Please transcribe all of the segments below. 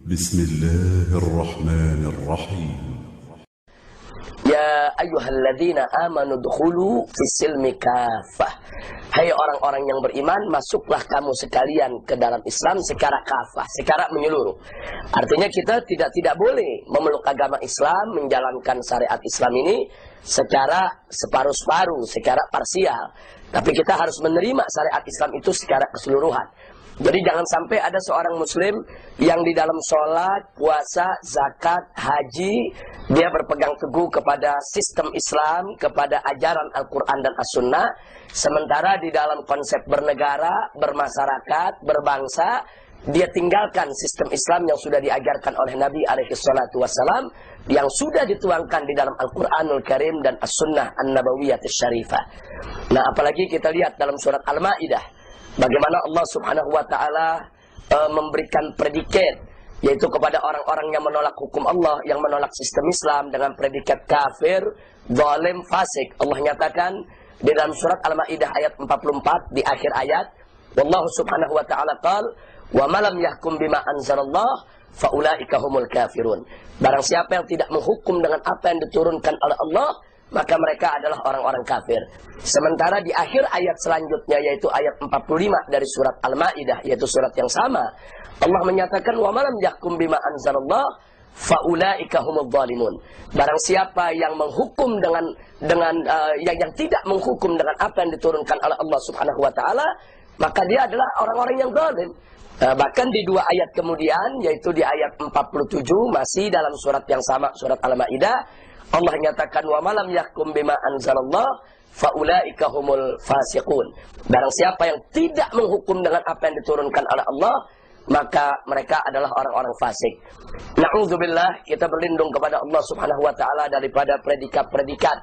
بسم الله الرحمن الرحيم Ya ayyuhalladzina amanu dkhulu fissilmi kafah. Hai orang-orang yang beriman, masuklah kamu sekalian ke dalam Islam secara kafah, secara menyeluruh. Artinya kita tidak boleh memeluk agama Islam, menjalankan syariat Islam ini secara separuh-separuh, secara parsial. Tapi kita harus menerima syariat Islam itu secara keseluruhan. Jadi jangan sampai ada seorang muslim yang di dalam sholat, puasa, zakat, haji, dia berpegang teguh kepada sistem Islam, kepada ajaran Al-Quran dan As-Sunnah. Sementara di dalam konsep bernegara, bermasyarakat, berbangsa, dia tinggalkan sistem Islam yang sudah diajarkan oleh Nabi SAW, yang sudah dituangkan di dalam Al-Quranul Karim dan As-Sunnah An-Nabawiyah Syarifah. Nah, apalagi kita lihat dalam surat Al-Ma'idah, bagaimana Allah Subhanahu wa ta'ala memberikan predikat, yaitu kepada orang-orang yang menolak hukum Allah, yang menolak sistem Islam dengan predikat kafir, zalim, fasik. Allah nyatakan di dalam surat Al-Ma'idah ayat 44 di akhir ayat, wallahu subhanahu wa ta'ala qal, wa malam yahkum bima anzalallah faulaika humul kafirun. Barang siapa yang tidak menghukum dengan apa yang diturunkan oleh Allah, maka mereka adalah orang-orang kafir. Sementara di akhir ayat selanjutnya, yaitu ayat 45 dari surat Al-Ma'idah, yaitu surat yang sama, Allah menyatakan wa malam yahkum bima anzalallah faulaika humudz zalimun. Barang siapa yang menghukum yang tidak menghukum dengan apa yang diturunkan oleh Allah Subhanahu wa taala, maka dia adalah orang-orang yang zalim. Bahkan di dua ayat kemudian, yaitu di ayat 47 masih dalam surat yang sama, surat Al-Ma'idah, Allah nyatakan wa malam yahkum bima anzalallah faulaika humul fasiqun. Barang siapa yang tidak menghukum dengan apa yang diturunkan oleh Allah, maka mereka adalah orang-orang fasik. Na'udzubillah, kita berlindung kepada Allah Subhanahu wa taala daripada predikat-predikat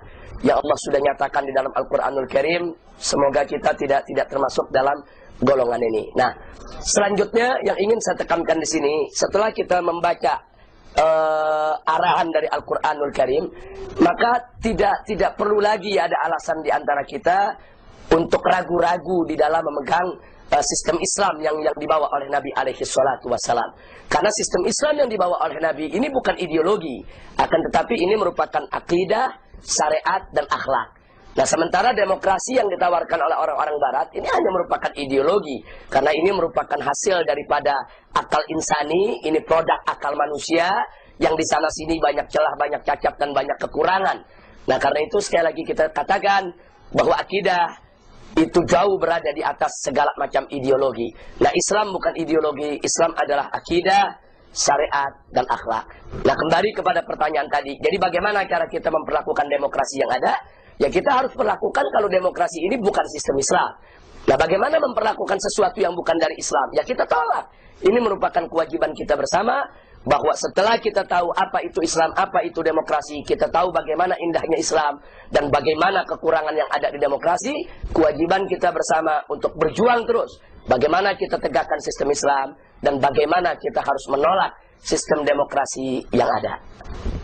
yang Allah sudah nyatakan di dalam Al-Qur'anul Karim. Semoga kita tidak termasuk dalam golongan ini. Nah, selanjutnya yang ingin saya tekankan di sini, setelah kita membaca arahan dari Al-Quranul Karim, maka tidak perlu lagi ada alasan di antara kita untuk ragu-ragu di dalam memegang sistem Islam yang dibawa oleh Nabi SAW. Karena sistem Islam yang dibawa oleh Nabi ini bukan ideologi, akan tetapi ini merupakan akidah, syariat, dan akhlak. Nah, sementara demokrasi yang ditawarkan oleh orang-orang barat ini hanya merupakan ideologi, karena ini merupakan hasil daripada akal insani, ini produk akal manusia yang di sana sini banyak celah, banyak cacat, dan banyak kekurangan. Nah, karena itu sekali lagi kita katakan bahwa akidah itu jauh berada di atas segala macam ideologi. Nah, Islam bukan ideologi, Islam adalah akidah, syariat, dan akhlak. Nah, kembali kepada pertanyaan tadi, jadi bagaimana cara kita memperlakukan demokrasi yang ada? Ya, kita harus perlakukan kalau demokrasi ini bukan sistem Islam. Nah, bagaimana memperlakukan sesuatu yang bukan dari Islam? Ya, kita tolak. Ini merupakan kewajiban kita bersama, bahwa setelah kita tahu apa itu Islam, apa itu demokrasi, kita tahu bagaimana indahnya Islam dan bagaimana kekurangan yang ada di demokrasi, kewajiban kita bersama untuk berjuang terus. Bagaimana kita tegakkan sistem Islam dan bagaimana kita harus menolak sistem demokrasi yang ada.